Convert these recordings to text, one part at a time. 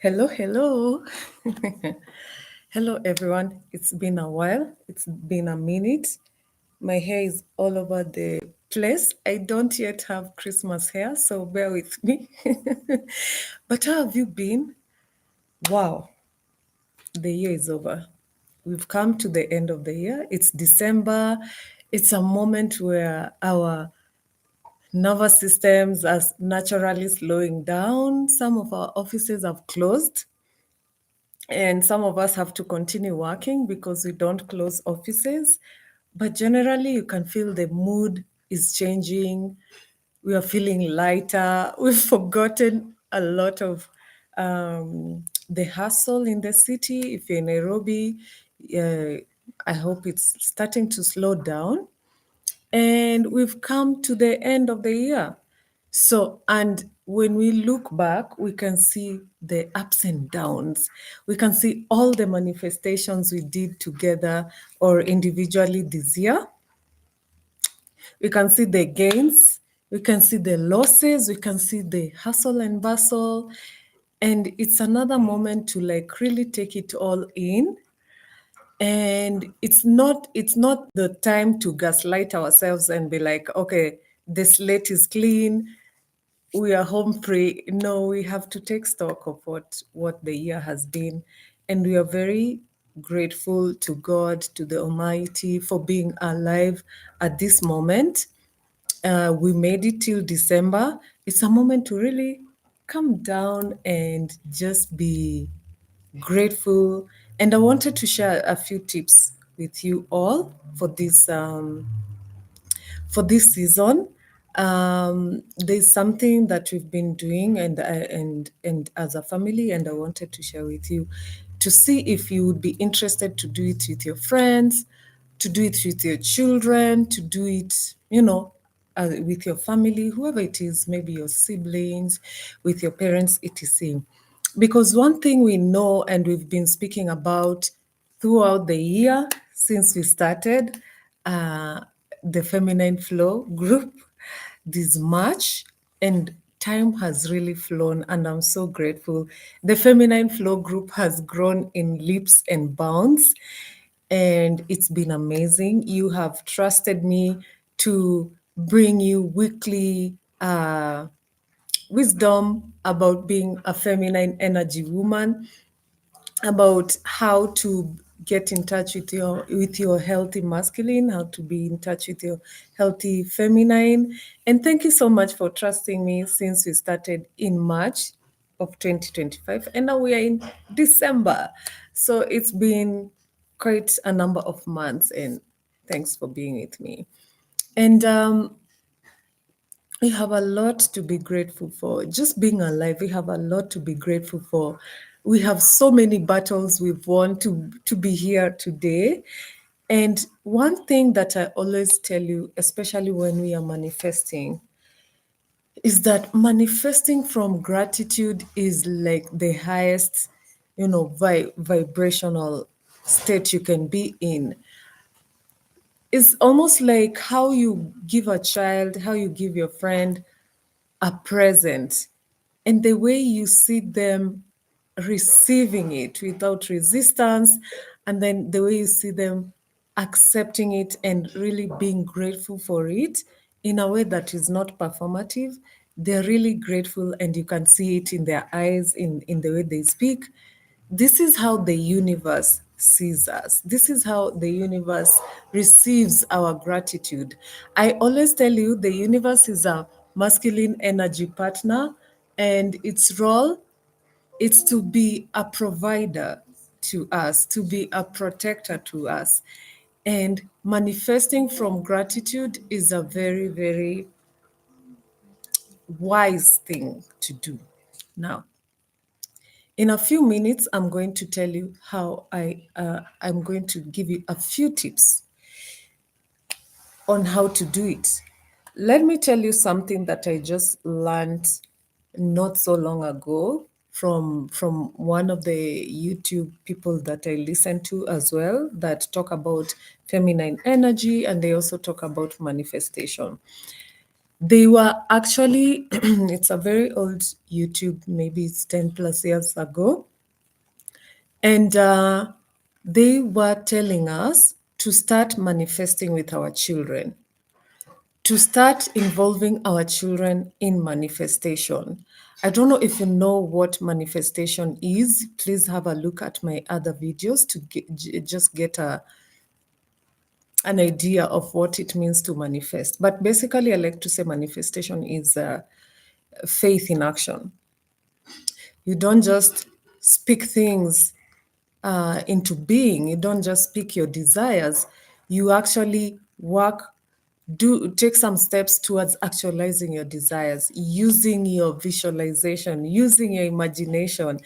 Hello, hello. Hello, everyone. It's been a while. It's been a minute. My hair is all over the place. I don't yet have Christmas hair, so bear with me. But how have you been? Wow, the year is over. We've come to the end of the year. It's December. It's a moment where our nervous systems are naturally slowing down. Some of our offices have closed. And some of us have to continue working because we don't close offices. But generally, you can feel the mood is changing. We are feeling lighter. We've forgotten a lot of the hustle in the city. If you're in Nairobi, I hope it's starting to slow down. And we've come to the end of the year. So, and when we look back, we can see the ups and downs. We can see all the manifestations we did together or individually this year. We can see the gains, we can see the losses, we can see the hustle and bustle. And it's another moment to like really take it all in. And it's not the time to gaslight ourselves and be like, okay, the slate is clean, we are home free. No, we have to take stock of what the year has been, and we are very grateful to God, to the Almighty, for being alive at this moment. We made it till December. It's a moment to really come down and just be grateful. And I wanted to share a few tips with you all for this season. There's something that we've been doing, and as a family, and I wanted to share with you to see if you would be interested to do it with your friends, to do it with your children, to do it, with your family, whoever it is, maybe your siblings, with your parents, etc. Because one thing we know and we've been speaking about throughout the year since we started uh, the Feminine Flow group this March, and time has really flown, and I'm so grateful. The Feminine Flow group has grown in leaps and bounds, and it's been amazing. You have trusted me to bring you weekly wisdom about being a feminine energy woman, about how to get in touch with your healthy masculine, how to be in touch with your healthy feminine. And thank you so much for trusting me since we started in March of 2025, and now we are in December. So it's been quite a number of months, and thanks for being with me. And we have a lot to be grateful for. Just being alive, we have a lot to be grateful for. We have so many battles we've won to be here today. And one thing that I always tell you, especially when we are manifesting, is that manifesting from gratitude is like the highest, vibrational state you can be in. It's almost like how you give a child, how you give your friend a present, and the way you see them receiving it without resistance, and then the way you see them accepting it and really being grateful for it in a way that is not performative. They're really grateful, and you can see it in their eyes, in the way they speak. This is how the universe sees us. This is how the universe receives our gratitude. I always tell you the universe is a masculine energy partner, and its role is to be a provider to us, to be a protector to us. And manifesting from gratitude is a very, very wise thing to do. Now, in a few minutes, I'm going to tell you how I'm going to give you a few tips on how to do it. Let me tell you something that I just learned not so long ago from one of the YouTube people that I listen to as well, that talk about feminine energy, and they also talk about manifestation. They were actually, it's a very old YouTube, maybe it's 10 plus years ago. And they were telling us to start manifesting with our children, to start involving our children in manifestation. I don't know if you know what manifestation is. Please have a look at my other videos to just get an idea of what it means to manifest. But basically, I like to say manifestation is faith in action. You don't just speak things into being. You don't just speak your desires. You actually take some steps towards actualizing your desires, using your visualization, using your imagination,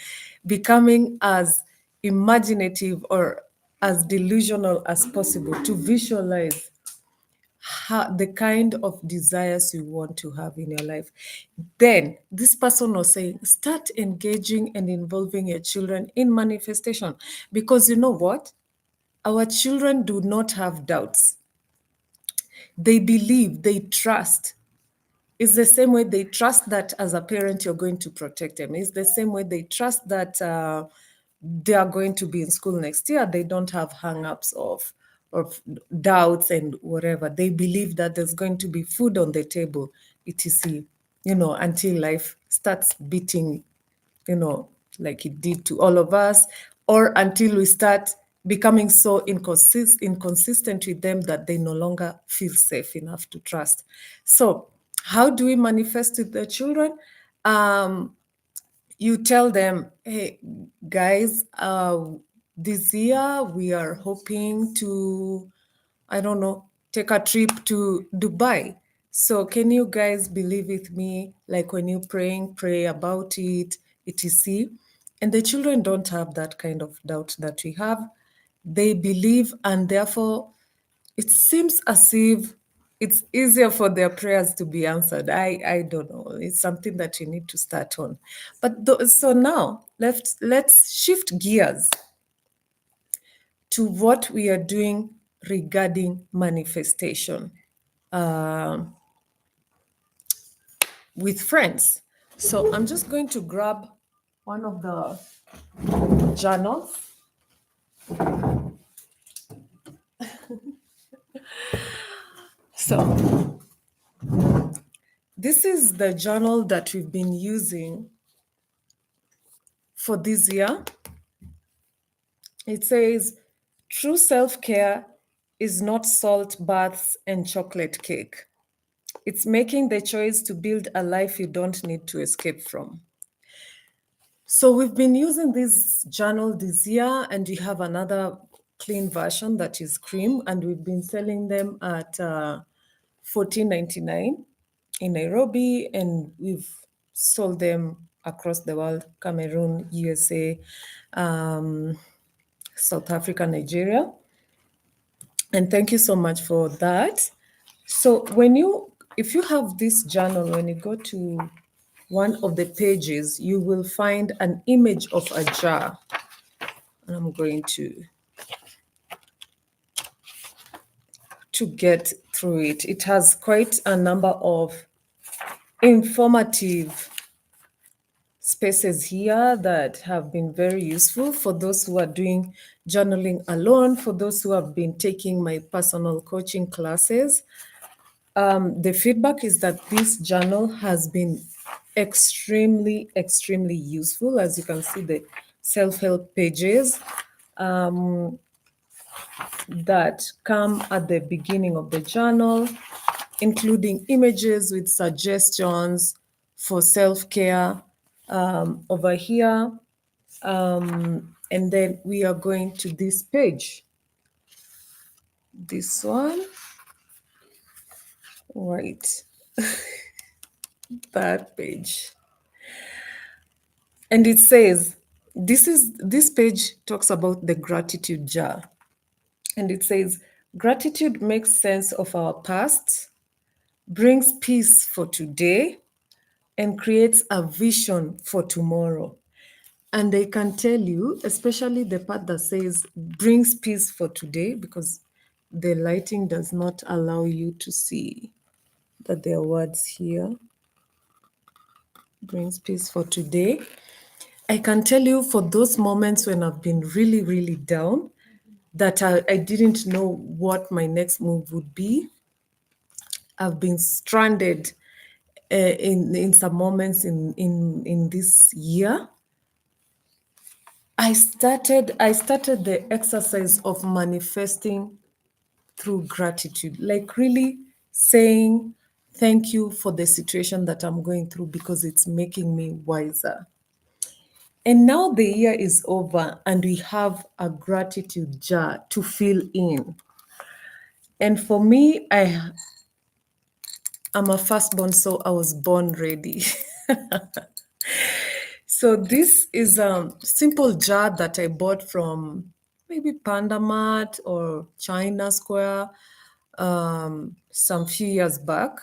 becoming as imaginative or as delusional as possible to visualize the kind of desires you want to have in your life. Then this person was saying, start engaging and involving your children in manifestation, because you know what? Our children do not have doubts. They believe, they trust. It's the same way they trust that as a parent, you're going to protect them. It's the same way they trust that they are going to be in school next year. They don't have hang-ups of doubts and whatever. They believe that there's going to be food on the table, etc., until life starts beating, like it did to all of us, or until we start becoming so inconsistent with them that they no longer feel safe enough to trust. So how do we manifest with the children? You tell them, hey, guys, this year we are hoping to, I don't know, take a trip to Dubai. So can you guys believe with me? Like when you're praying, pray about it, etc. And the children don't have that kind of doubt that we have. They believe, and therefore it seems as if it's easier for their prayers to be answered. I don't know. It's something that you need to start on. But so now let's shift gears to what we are doing regarding manifestation with friends. So I'm just going to grab one of the journals. So this is the journal that we've been using for this year. It says, true self-care is not salt baths and chocolate cake. It's making the choice to build a life you don't need to escape from. So we've been using this journal this year, and we have another clean version that is cream, and we've been selling them at $14.99 in Nairobi, and we've sold them across the world: Cameroon, USA, South Africa, Nigeria. And thank you so much for that. So if you have this journal, when you go to one of the pages, you will find an image of a jar. And I'm going to get through it. It has quite a number of informative spaces here that have been very useful for those who are doing journaling alone, for those who have been taking my personal coaching classes. The feedback is that this journal has been extremely, extremely useful. As you can see, the self-help pages that come at the beginning of the journal, including images with suggestions for self-care over here. And then we are going to this page, this one, right, that page. And it says, this page talks about the gratitude jar. And it says, gratitude makes sense of our past, brings peace for today, and creates a vision for tomorrow. And I can tell you, especially the part that says brings peace for today, because the lighting does not allow you to see that there are words here. Brings peace for today. I can tell you for those moments when I've been really, really down, that I didn't know what my next move would be. I've been stranded in some moments in this year. I started the exercise of manifesting through gratitude, like really saying thank you for the situation that I'm going through because it's making me wiser. And now the year is over and we have a gratitude jar to fill in. And for me, I'm a firstborn, so I was born ready. So this is a simple jar that I bought from maybe Panda Mart or China Square some few years back,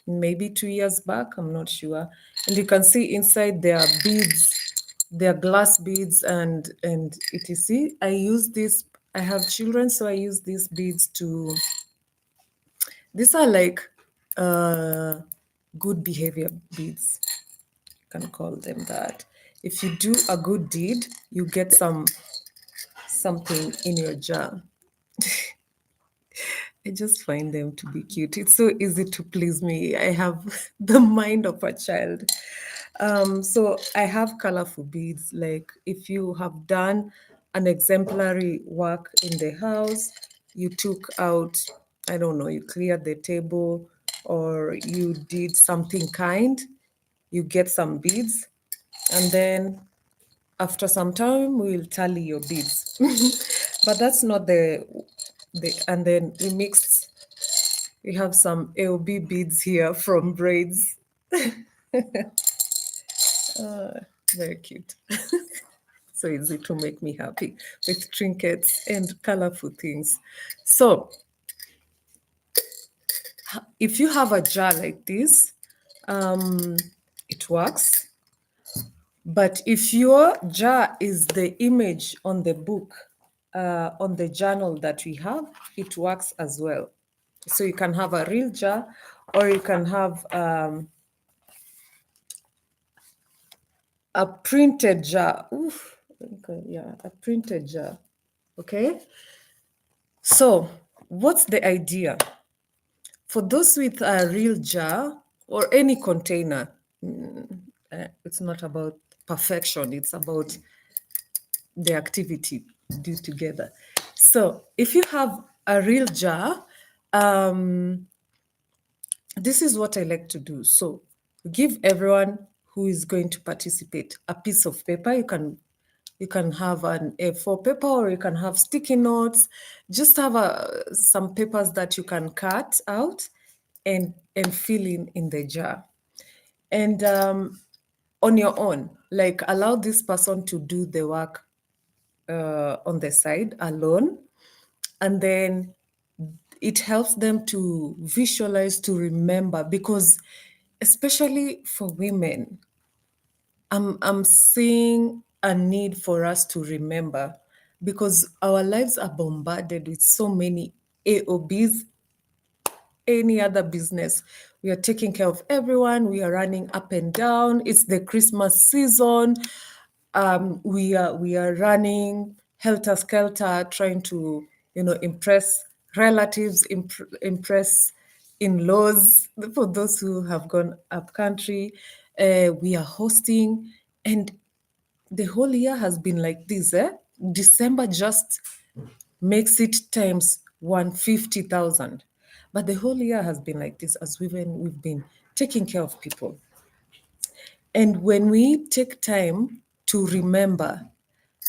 maybe 2 years back, I'm not sure. And you can see inside there are beads, there are glass beads and etc. I use this, I have children, so I use these beads to, these are like good behavior beads, you can call them that. If you do a good deed, you get something in your jar. I just find them to be cute. It's so easy to please me. I have the mind of a child. So I have colorful beads. Like if you have done an exemplary work in the house, you took out, I don't know, you cleared the table or you did something kind, you get some beads. And then after some time, we'll tally your beads. But that's not and then we have some AOB beads here from braids. Very cute. So easy to make me happy with trinkets and colorful things. So if you have a jar like this, it works. But if your jar is the image on the book, on the journal that we have, it works as well. So you can have a real jar or you can have a printed jar. Oof, okay, yeah, a printed jar. Okay. So what's the idea? For those with a real jar or any container, it's not about perfection, it's about the activity do together. So if you have a real jar, this is what I like to do. So give everyone who is going to participate a piece of paper. You can have an A4 paper or you can have sticky notes. Just have some papers that you can cut out and fill in the jar. And on your own, like allow this person to do the work on the side alone. And then it helps them to visualize, to remember, because especially for women, I'm seeing a need for us to remember because our lives are bombarded with so many AOBs, any other business. We are taking care of everyone. We are running up and down. It's the Christmas season. We are running helter skelter, trying to impress relatives, impress in-laws. For those who have gone up country, we are hosting, and the whole year has been like this. December just makes it times 150,000. But the whole year has been like this as we've been taking care of people. And when we take time to remember,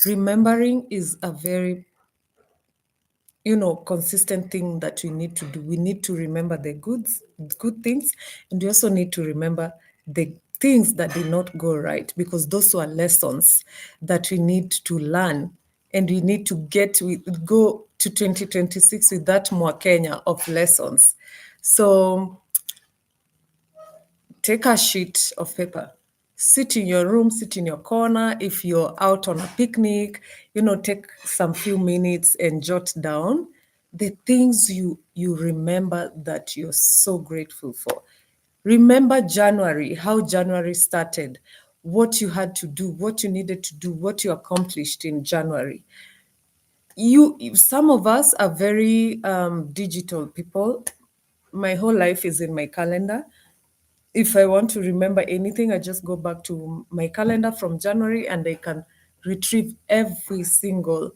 remembering is a very, consistent thing that we need to do. We need to remember the good things, and we also need to remember the things that did not go right, because those were lessons that we need to learn, and we need to go to 2026 with that more Kenya of lessons. So take a sheet of paper, sit in your room, sit in your corner. If you're out on a picnic, take some few minutes and jot down the things you remember that you're so grateful for. Remember January, how January started, what you had to do, what you needed to do, what you accomplished in January. Some of us are very digital people. My whole life is in my calendar. If I want to remember anything, I just go back to my calendar from January and I can retrieve every single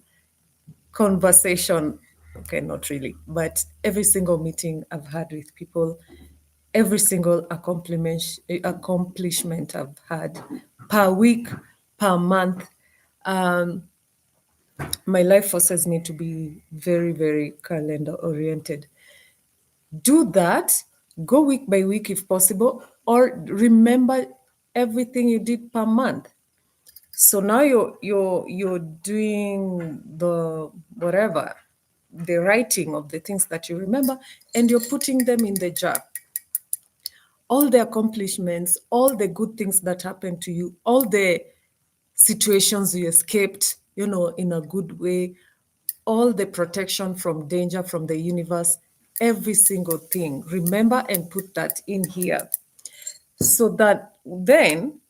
conversation. Okay, not really, but every single meeting I've had with people, every single accomplishment I've had per week, per month. My life forces me to be very, very calendar oriented. Do that, go week by week if possible, or remember everything you did per month. So now you're doing the whatever, the writing of the things that you remember, and you're putting them in the jar. All the accomplishments, all the good things that happened to you, all the situations you escaped, in a good way, all the protection from danger from the universe, every single thing. Remember and put that in here so that then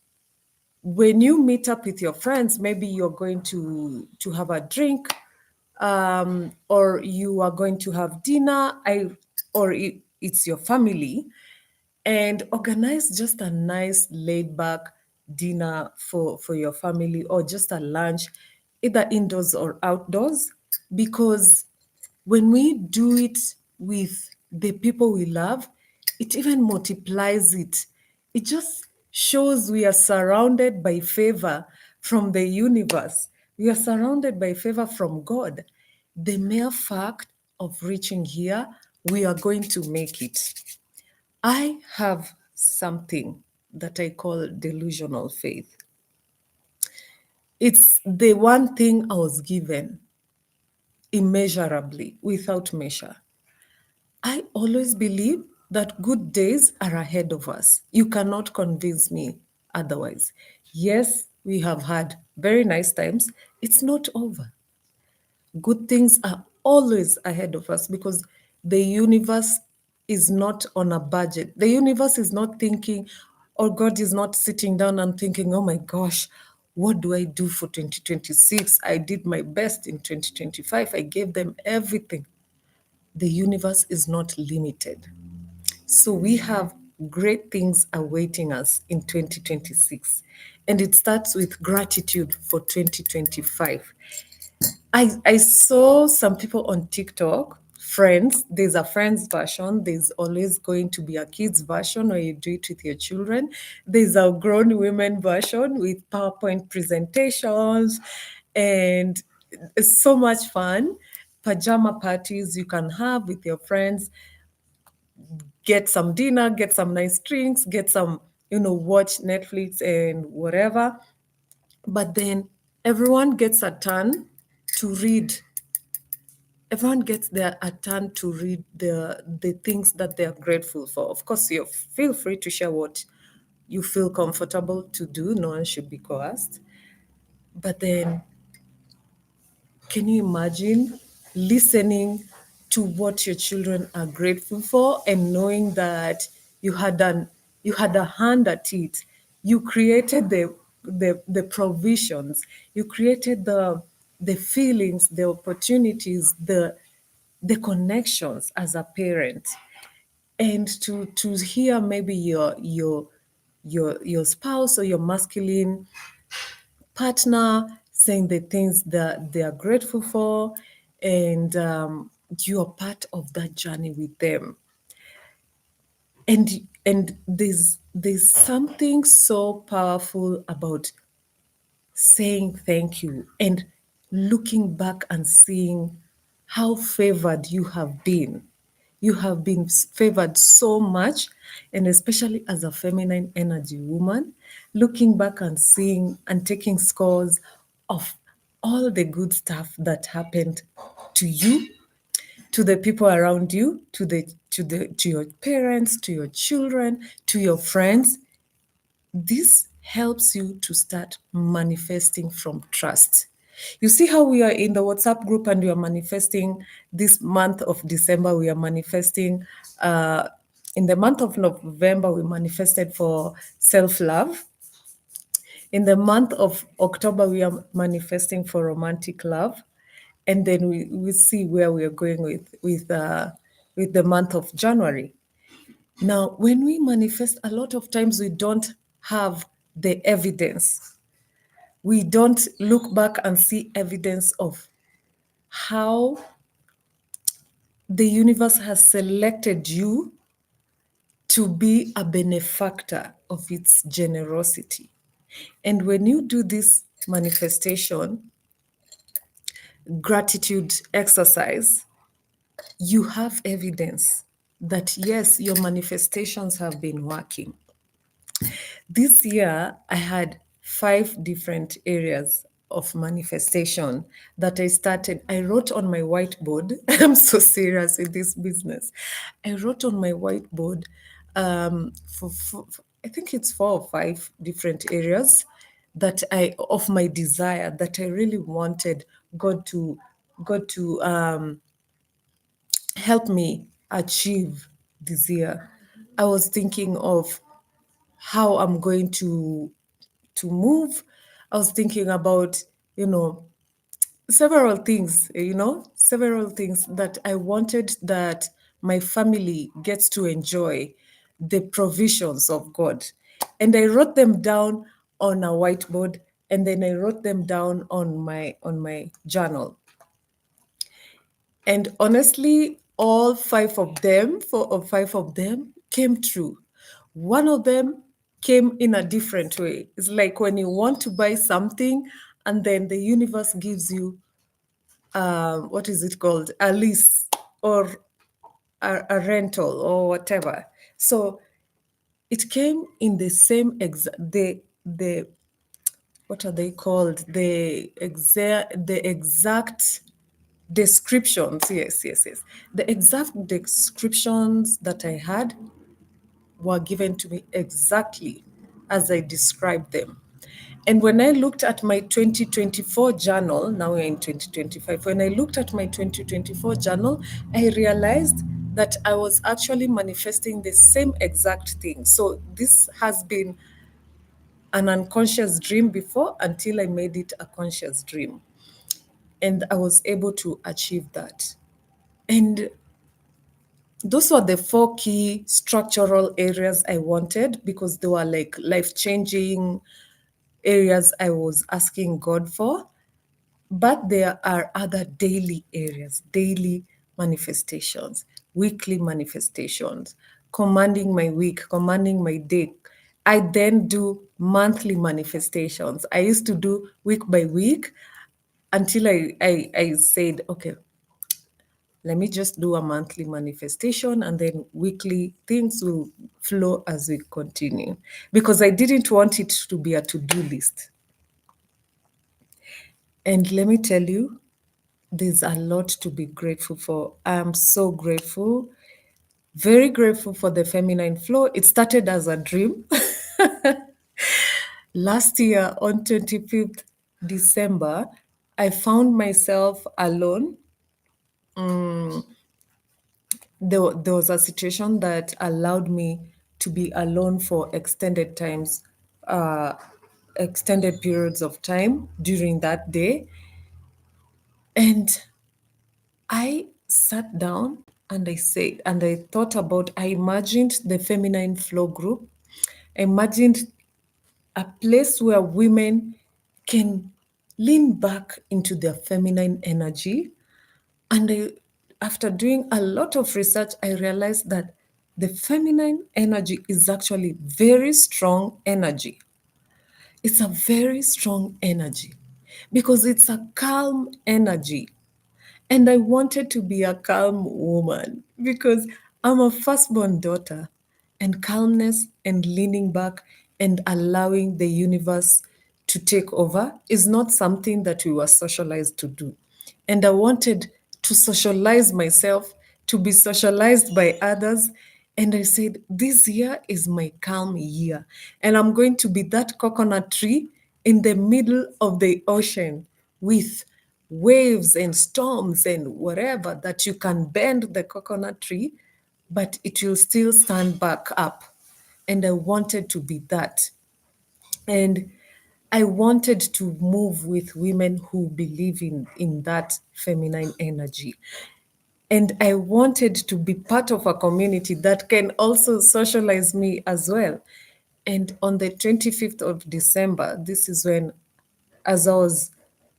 when you meet up with your friends, maybe you're going to have a drink, or you are going to have dinner, or it's your family, and organize just a nice laid back dinner for your family, or just a lunch, either indoors or outdoors, because when we do it with the people we love, it even multiplies it. It just shows we are surrounded by favor from the universe. We are surrounded by favor from God. The mere fact of reaching here, we are going to make it. I have something that I call delusional faith. It's the one thing I was given immeasurably, without measure. I always believe that good days are ahead of us. You cannot convince me otherwise. Yes, we have had very nice times. It's not over. Good things are always ahead of us because the universe is not on a budget. The universe is not thinking, or God is not sitting down and thinking, oh my gosh, what do I do for 2026? I did my best in 2025. I gave them everything. The universe is not limited. So we have great things awaiting us in 2026. And it starts with gratitude for 2025. I saw some people on TikTok, friends, there's a friends version, there's always going to be a kids version where you do it with your children. There's a grown women version with PowerPoint presentations, and it's so much fun. Pajama parties you can have with your friends, get some dinner, get some nice drinks, get some, watch Netflix and whatever. But then everyone gets a turn to read. Everyone gets a turn to read the things that they are grateful for. Of course, you feel free to share what you feel comfortable to do. No one should be coerced. But then, can you imagine listening to what your children are grateful for and knowing that you had a hand at it? You created the provisions, you created the feelings, the opportunities, the connections as a parent. And to hear maybe your spouse or your masculine partner saying the things that they are grateful for, and you are part of that journey with them. And there's something so powerful about saying thank you and looking back and seeing how favored you have been. You have been favored so much, and especially as a feminine energy woman, looking back and seeing and taking scores of all the good stuff that happened to you, to the people around you, to your parents, to your children, to your friends. This helps you to start manifesting from trust. You see how we are in the WhatsApp group and we are manifesting this month of December, we are manifesting In the month of November, we manifested for self-love. In the month of October, we are manifesting for romantic love. And then we see where we are going with the month of January. Now, when we manifest, a lot of times we don't have the evidence. We don't look back and see evidence of how the universe has selected you to be a benefactor of its generosity. And when you do this manifestation, gratitude exercise, you have evidence that yes, your manifestations have been working. This year, I had 5 different areas of manifestation that I started. I wrote on my whiteboard. I'm so serious with this business. I wrote on my whiteboard I think it's 4 or 5 different areas that I of my desire that I really wanted God to help me achieve this year. I was thinking of how I'm going to move. I was thinking about, several things that I wanted that my family gets to enjoy the provisions of God. And I wrote them down on a whiteboard, and then I wrote them down on my journal. And honestly, all 4 or 5 of them came true. One of them came in a different way. It's like when you want to buy something and then the universe gives you, what is it called? A lease or a rental or whatever. So it came in the same the what are they called? The exact descriptions. Yes. The exact descriptions that I had were given to me exactly as I described them. And when I looked at my 2024 journal, now we're in 2025, when I looked at my 2024 journal, I realized that I was actually manifesting the same exact thing. So this has been an unconscious dream before until I made it a conscious dream. And I was able to achieve that. And those were the 4 key structural areas I wanted because they were like life-changing areas I was asking God for. But there are other daily areas, daily manifestations, weekly manifestations, commanding my week, commanding my day. I then do monthly manifestations. I used to do week by week until I said, okay, let me just do a monthly manifestation and then weekly things will flow as we continue. Because I didn't want it to be a to-do list. And let me tell you, there's a lot to be grateful for. I'm so grateful, very grateful for the feminine flow. It started as a dream. Last year on 25th December, I found myself alone. There was a situation that allowed me to be alone for extended periods of time during that day. And I sat down and I thought about, I imagined the feminine flow group. I imagined a place where women can lean back into their feminine energy. And after doing a lot of research, I realized that the feminine energy is actually very strong energy. It's a very strong energy because it's a calm energy. And I wanted to be a calm woman because I'm a firstborn daughter, and calmness and leaning back and allowing the universe to take over is not something that we were socialized to do. And I wanted to socialize myself, to be socialized by others. And I said, this year is my calm year. And I'm going to be that coconut tree in the middle of the ocean with waves and storms and whatever that you can bend the coconut tree but it will still stand back up. And I wanted to be that. And I wanted to move with women who believe in that feminine energy. And I wanted to be part of a community that can also socialize me as well. And on the 25th of December, this is when, as I was,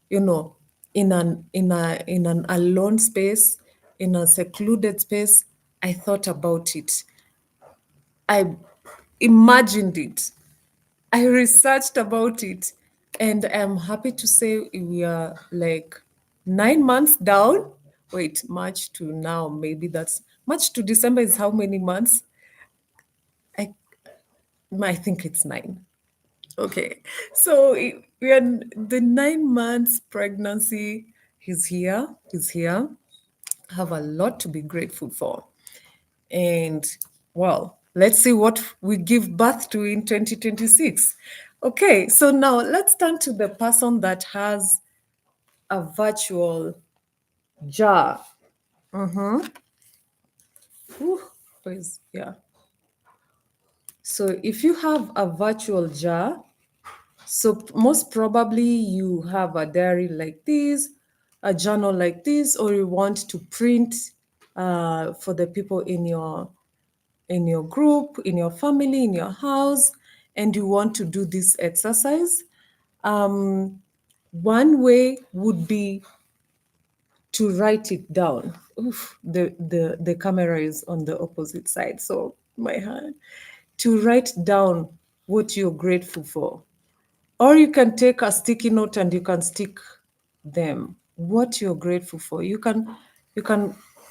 you know, in an alone space, in a secluded space, I thought about it. I imagined it. I researched about it, and I'm happy to say we are like 9 months down. Wait, March to now, maybe that's March to December is how many months? I I think it's nine. Okay, so we are the 9 months pregnancy. He's here. He's here. I have a lot to be grateful for. And well, let's see what we give birth to in 2026. Okay, so now let's turn to the person that has a virtual jar. Ooh, please, yeah. So if you have a virtual jar, so most probably you have a diary like this, a journal like this, or you want to print for the people in your group, in your family, in your house, and you want to do this exercise, one way would be to write it down. Oof, the camera is on the opposite side, so my hand. To write down what you're grateful for. Or you can take a sticky note and you can stick them, what you're grateful for. You can,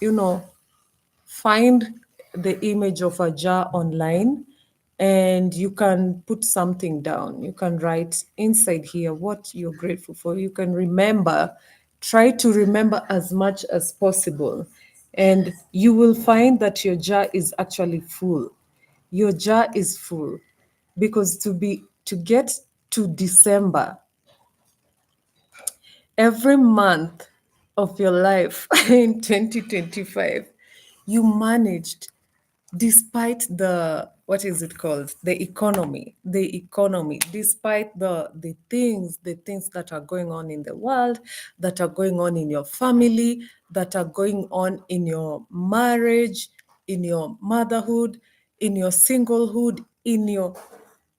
you know, find the image of a jar online and you can put something down. You can write inside here what you're grateful for. You can remember, try to remember as much as possible. And you will find that your jar is actually full. Your jar is full because to get to December, every month of your life in 2025, you managed, despite the, what is it called, the economy, despite the things that are going on in the world, that are going on in your family, that are going on in your marriage, in your motherhood, in your singlehood, in your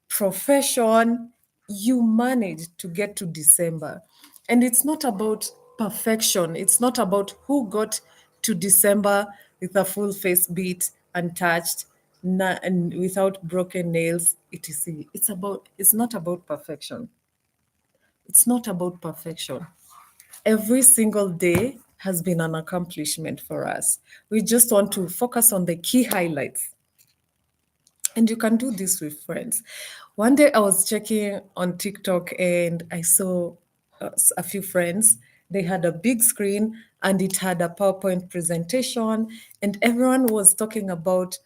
profession, you managed to get to December. And it's not about perfection. It's not about who got to December with a full face beat, untouched, and without broken nails, etc. It's not about perfection. It's not about perfection. Every single day has been an accomplishment for us. We just want to focus on the key highlights. And you can do this with friends. One day I was checking on TikTok and I saw a few friends. They had a big screen and it had a PowerPoint presentation, and everyone was talking about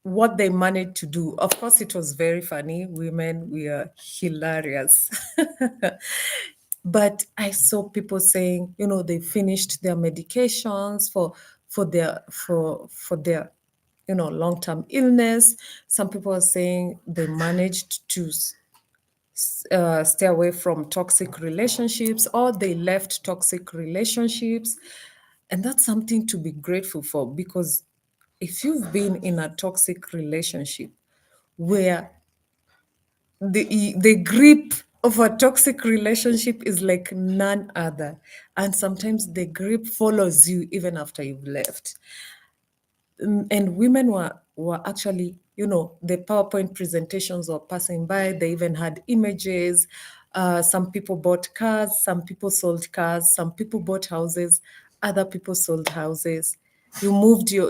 what they managed to do. Of course, it was very funny. Women, we are hilarious. But I saw people saying, they finished their medications for their long-term illness. Some people are saying they managed to stay away from toxic relationships, or they left toxic relationships. And that's something to be grateful for, because if you've been in a toxic relationship where the grip of a toxic relationship is like none other, and sometimes the grip follows you even after you've left. And women were actually, the PowerPoint presentations were passing by. They even had images. Some people bought cars, some people sold cars, some people bought houses, other people sold houses. You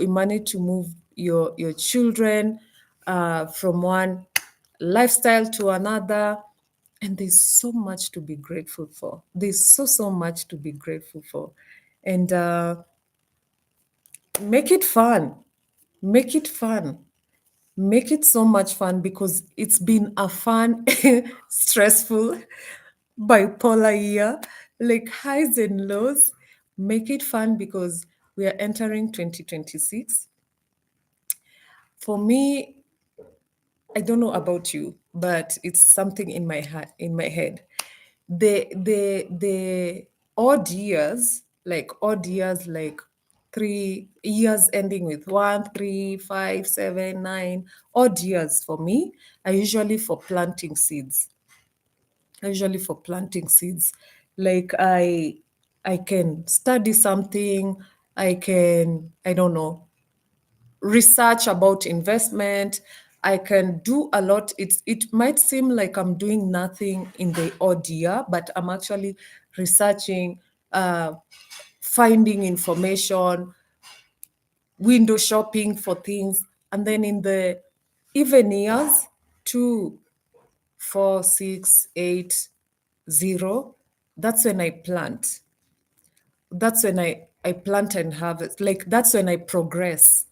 managed to move your children from one lifestyle to another. And there's so much to be grateful for. There's so much to be grateful for. And make it fun. Make it fun. Make it so much fun, because it's been a fun, stressful, bipolar year, like highs and lows. Make it fun, because We are entering 2026. For me, I don't know about you, but it's something in my head. The odd years like 3 years ending with 1, 3, 5, 7, 9, odd years for me are usually for planting seeds. Like I can study something, I don't know, research about investment. I can do a lot. It might seem like I'm doing nothing in the odd year, but I'm actually researching, finding information, window shopping for things. And then in the even years, 2, 4, 6, 8, 0, that's when I plant. That's when I plant and harvest. Like that's when I progress.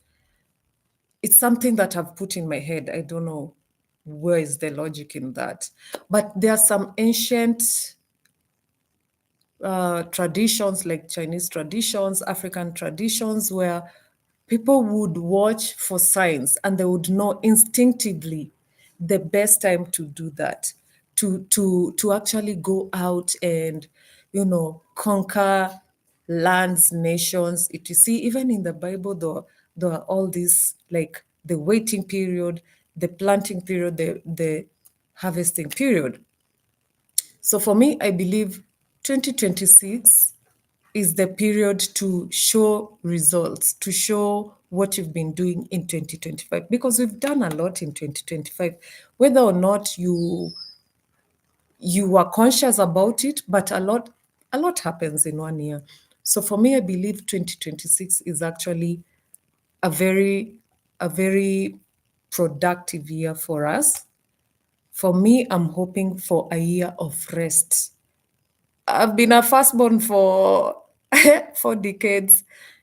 It's something that I've put in my head. I don't know where is the logic in that. But there are some ancient traditions, like Chinese traditions, African traditions, where people would watch for signs and they would know instinctively the best time to do that, to actually go out and, conquer lands, nations. It, you see, even in the Bible, there are all these, like the waiting period, the planting period, the harvesting period. So for me, I believe 2026 is the period to show results, to show what you've been doing in 2025, because we've done a lot in 2025, whether or not you are conscious about it, but a lot happens in one year. So for me, I believe 2026 is actually a very productive year for us. For me, I'm hoping for a year of rest. I've been a firstborn for 4 decades,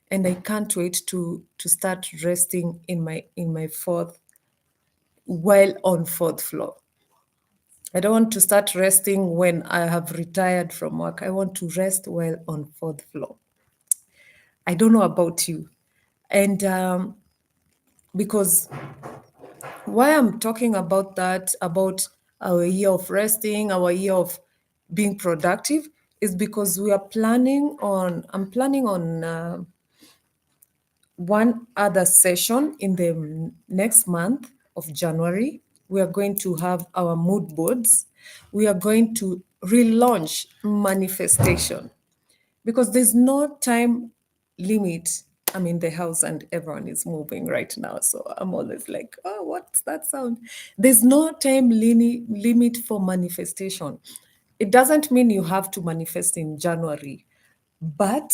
and I can't wait to start resting in my fourth, while on fourth floor. I don't want to start resting when I have retired from work. I want to rest while on fourth floor. I don't know about you. And because why I'm talking about that, about our year of resting, our year of being productive, is because I'm planning on one other session in the next month of January. We are going to have our mood boards. We are going to relaunch manifestation, because there's no time limit. I'm in the house and everyone is moving right now. So I'm always like, oh, what's that sound? There's no time limit for manifestation. It doesn't mean you have to manifest in January, but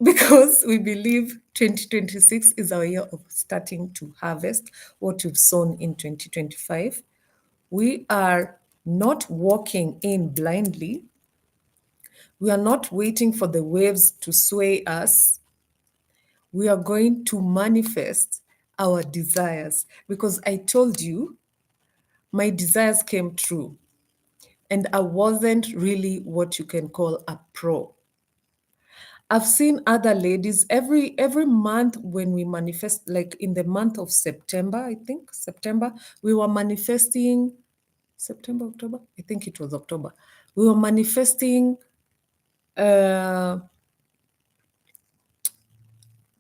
because we believe 2026 is our year of starting to harvest what we've sown in 2025, we are not walking in blindly. We are not waiting for the waves to sway us. We are going to manifest our desires, because I told you my desires came true, and I wasn't really what you can call a pro. I've seen other ladies every month when we manifest, like in the month of September, I think September, we were manifesting. September, October, I think it was October. We were manifesting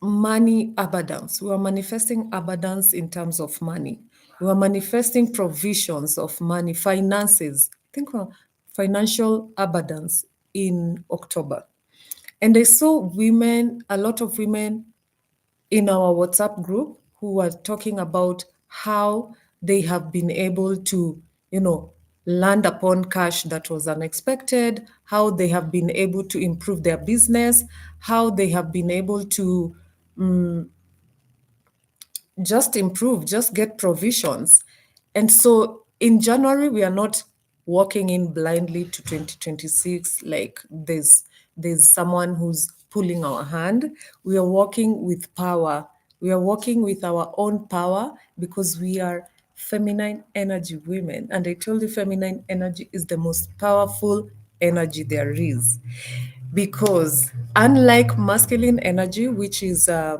money abundance. We were manifesting abundance in terms of money. We were manifesting provisions of money, finances. I think financial abundance in October. And I saw women, a lot of women in our WhatsApp group, who were talking about how they have been able to, land upon cash that was unexpected, how they have been able to improve their business, how they have been able to just improve, just get provisions. And so in January, we are not walking in blindly to 2026 like there's someone who's pulling our hand. We are walking with power. We are walking with our own power, because we are feminine energy women. And I told you, feminine energy is the most powerful energy there is. because unlike masculine energy, which is a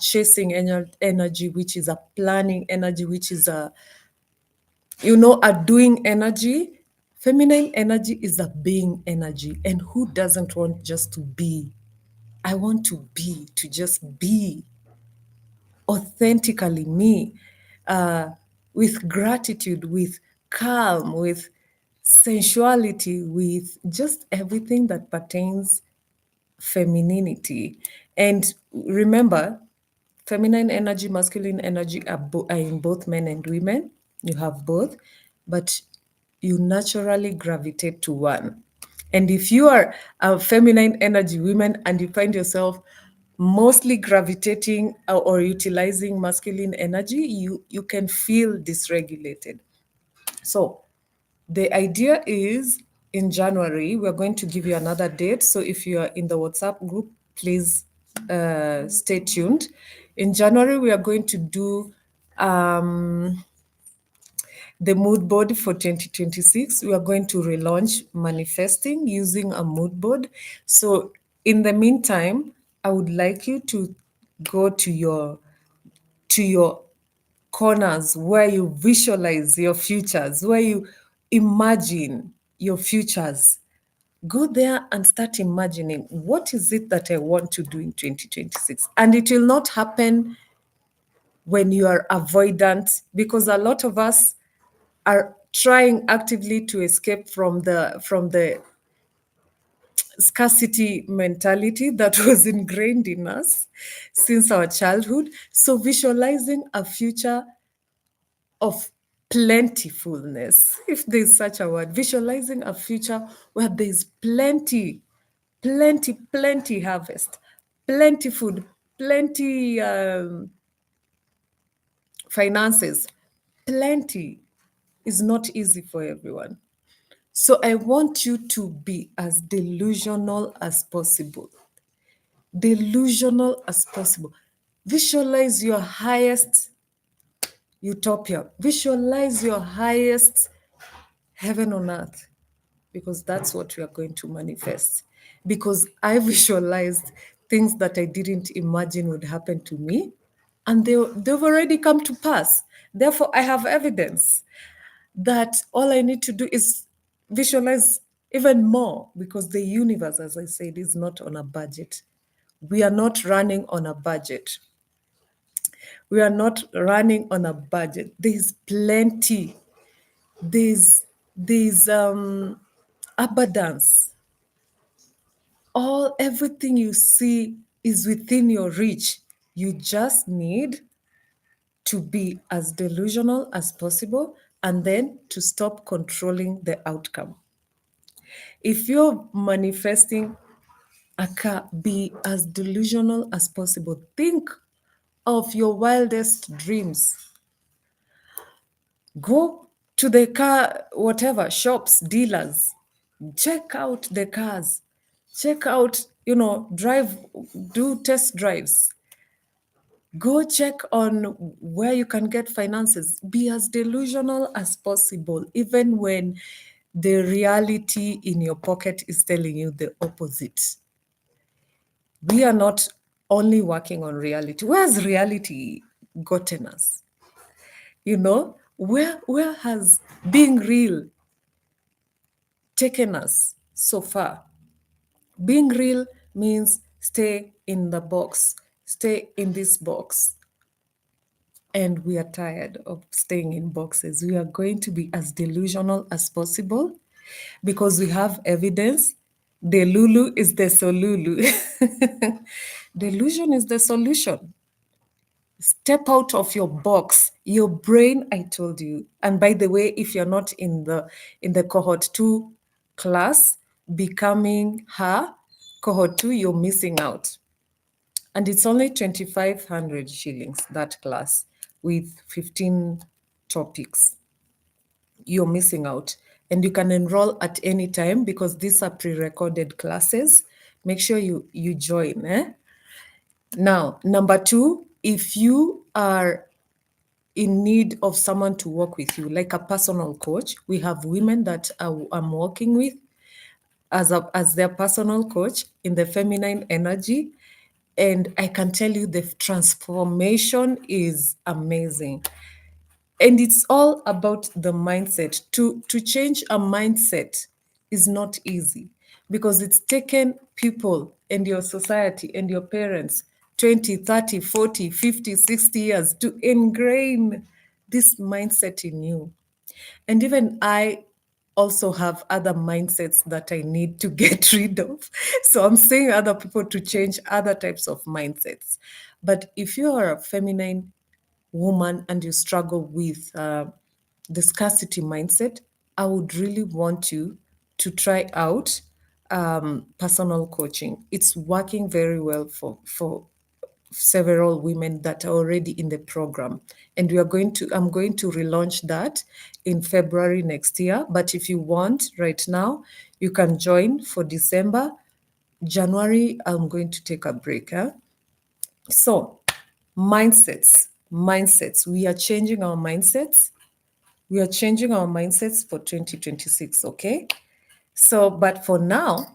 chasing energy, which is a planning energy, which is a doing energy, feminine energy is a being energy. And who doesn't want just to be? I want to just be authentically me, with gratitude, with calm, with sensuality, with just everything that pertains femininity. And remember, feminine energy, masculine energy are in both men and women. You have both, but you naturally gravitate to one. And if you are a feminine energy woman and you find yourself mostly gravitating or utilizing masculine energy, you can feel dysregulated. So the idea is in January, we're going to give you another date. So if you are in the WhatsApp group, please stay tuned. In January, we are going to do the mood board for 2026. We are going to relaunch manifesting using a mood board. So in the meantime, I would like you to go to your corners where you visualize your futures, where you imagine your futures. Go there and start imagining, what is it that I want to do in 2026? And it will not happen when you are avoidant, because a lot of us are trying actively to escape from the scarcity mentality that was ingrained in us since our childhood. So visualizing a future of plentifulness, if there's such a word, visualizing a future where there's plenty harvest, plenty food, plenty finances. Plenty is not easy for everyone. So I want you to be as delusional as possible. Delusional as possible. Visualize your highest utopia. Visualize your highest heaven on earth, because that's what we are going to manifest. Because I visualized things that I didn't imagine would happen to me, and they've already come to pass. Therefore, I have evidence that all I need to do is visualize even more, because the universe, as I said, is not on a budget. We are not running on a budget. We are not running on a budget. There's plenty. There's abundance. Everything you see is within your reach. You just need to be as delusional as possible, and then to stop controlling the outcome. If you're manifesting a car, be as delusional as possible. Think of your wildest dreams. Go to the car, whatever, shops, dealers. Check out the cars. Check out, drive, do test drives. Go check on where you can get finances. Be as delusional as possible, even when the reality in your pocket is telling you the opposite. We are not only working on reality. Where's reality gotten us? Where has being real taken us so far? Being real means stay in the box, stay in this box. And we are tired of staying in boxes. We are going to be as delusional as possible, because we have evidence. Delulu is the solulu. Delusion is the solution. Step out of your box. Your brain, I told you. And by the way, if you're not in the cohort 2 class, becoming her cohort 2, you're missing out. And it's only 2,500 shillings, that class, with 15 topics. You're missing out. And you can enroll at any time, because these are pre-recorded classes. Make sure you join. Now, number 2, if you are in need of someone to work with you, like a personal coach, we have women that I'm working with. as their personal coach in the feminine energy. And I can tell you the transformation is amazing. And it's all about the mindset. To change a mindset is not easy, because it's taken people and your society and your parents 20, 30, 40, 50, 60 years to ingrain this mindset in you. And even I also have other mindsets that I need to get rid of. So I'm saying other people to change other types of mindsets. But if you are a feminine woman and you struggle with the scarcity mindset, I would really want you to try out personal coaching. It's working very well for several women that are already in the program, and I'm going to relaunch that in February next year. But if you want right now, you can join for December. January, I'm going to take a break. So mindsets, we are changing our mindsets. We are changing our mindsets for 2026. Okay, so but for now,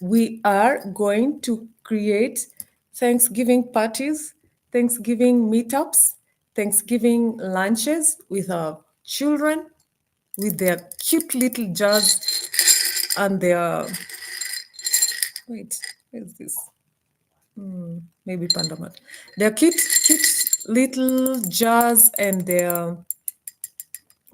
we are going to create Thanksgiving parties, Thanksgiving meetups, Thanksgiving lunches with our children, with their cute little jars and their, wait, where's this? Maybe Pandamat. Their cute little jars and their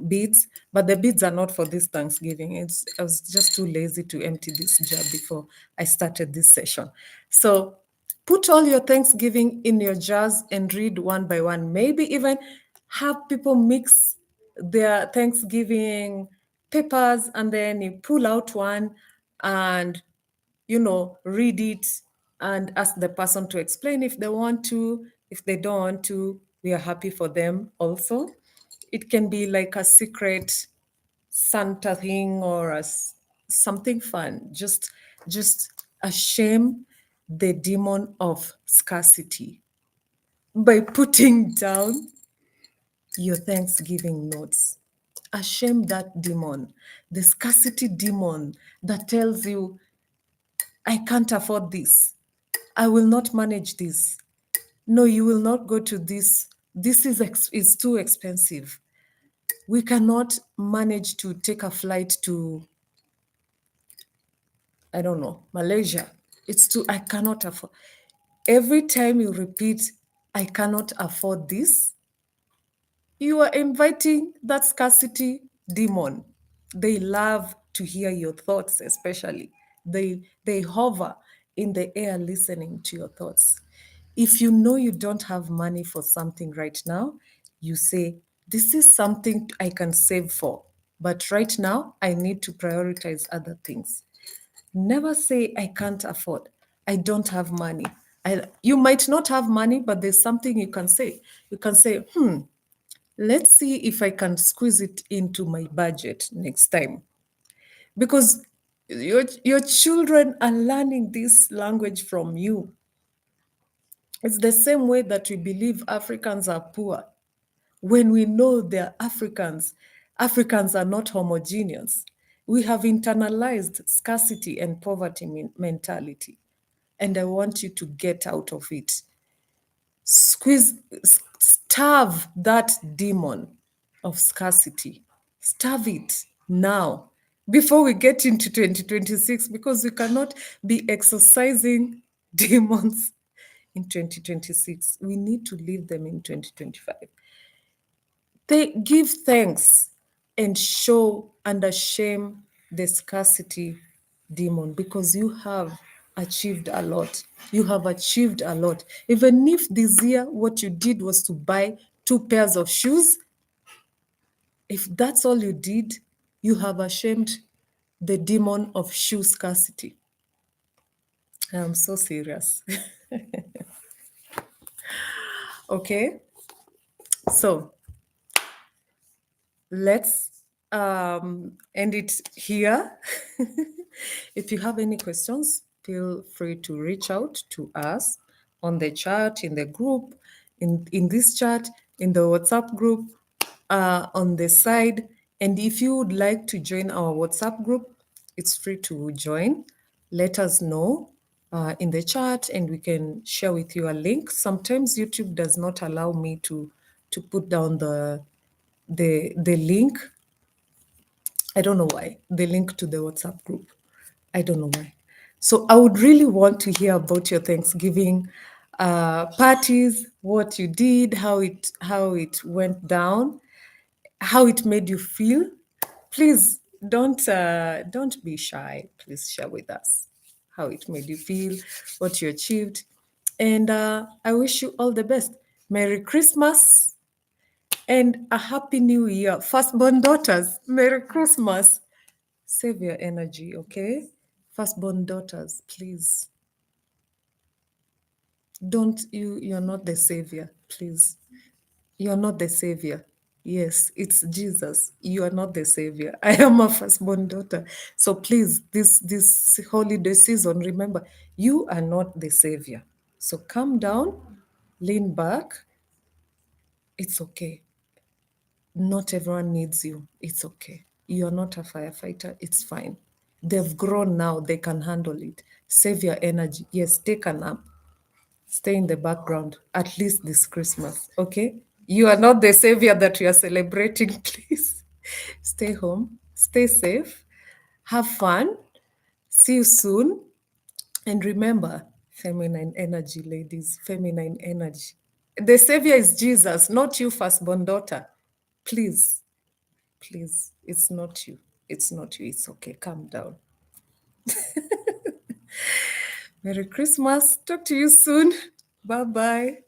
beads, but the beads are not for this Thanksgiving. I was just too lazy to empty this jar before I started this session. So put all your Thanksgiving in your jars and read one by one. Maybe even have people mix their Thanksgiving papers, and then you pull out one and read it and ask the person to explain if they want to. If they don't want to, we are happy for them also. It can be like a secret Santa thing or something fun. Just shame the demon of scarcity by putting down your Thanksgiving notes. Shame that demon, the scarcity demon that tells you, I can't afford this. I will not manage this. No, you will not go to this. This is too expensive. We cannot manage to take a flight to, I don't know, Malaysia. I cannot afford. Every time you repeat, I cannot afford this, you are inviting that scarcity demon. They love to hear your thoughts, especially. They hover in the air listening to your thoughts. If you know you don't have money for something right now, you say, this is something I can save for, but right now I need to prioritize other things. Never say, I can't afford. I don't have money. You might not have money, but there's something you can say. You can say, let's see if I can squeeze it into my budget next time. Because your children are learning this language from you. It's the same way that we believe Africans are poor. When we know they're Africans, Africans are not homogeneous. We have internalized scarcity and poverty mentality. And I want you to get out of it. Starve that demon of scarcity. Starve it now before we get into 2026, because we cannot be exercising demons in 2026. We need to leave them in 2025. They give thanks and show and shame the scarcity demon, because you have achieved a lot. You have achieved a lot. Even if this year what you did was to buy 2 pairs of shoes, if that's all you did, you have ashamed the demon of shoe scarcity. I'm so serious. Okay, so let's end it here. If you have any questions, feel free to reach out to us on the chat, in the group, in this chat, in the WhatsApp group, on the side. And if you would like to join our WhatsApp group, it's free to join. Let us know in the chat and we can share with you a link. Sometimes YouTube does not allow me to put down the link. I don't know why. The link to the WhatsApp group. I don't know why. So I would really want to hear about your Thanksgiving parties, what you did, how it went down, how it made you feel. Please don't be shy. Please share with us how it made you feel, what you achieved, and I wish you all the best. Merry Christmas and a happy new year. Firstborn daughters, Merry Christmas. Save your energy, okay? Firstborn daughters, please. You're not the savior, please. You're not the savior. Yes, it's Jesus. You are not the savior. I am a firstborn daughter. So please, this holiday season, remember, you are not the savior. So calm down, lean back. It's okay. Not everyone needs you. It's okay. You're not a firefighter. It's fine. They've grown now. They can handle it. Save your energy. Yes, take a nap. Stay in the background, at least this Christmas, okay? You are not the savior that you are celebrating, please. Stay home, stay safe, have fun. See you soon. And remember, feminine energy, ladies, feminine energy. The savior is Jesus, not you, firstborn daughter. Please, please, it's not you. It's not you. It's okay. Calm down. Merry Christmas. Talk to you soon. Bye bye.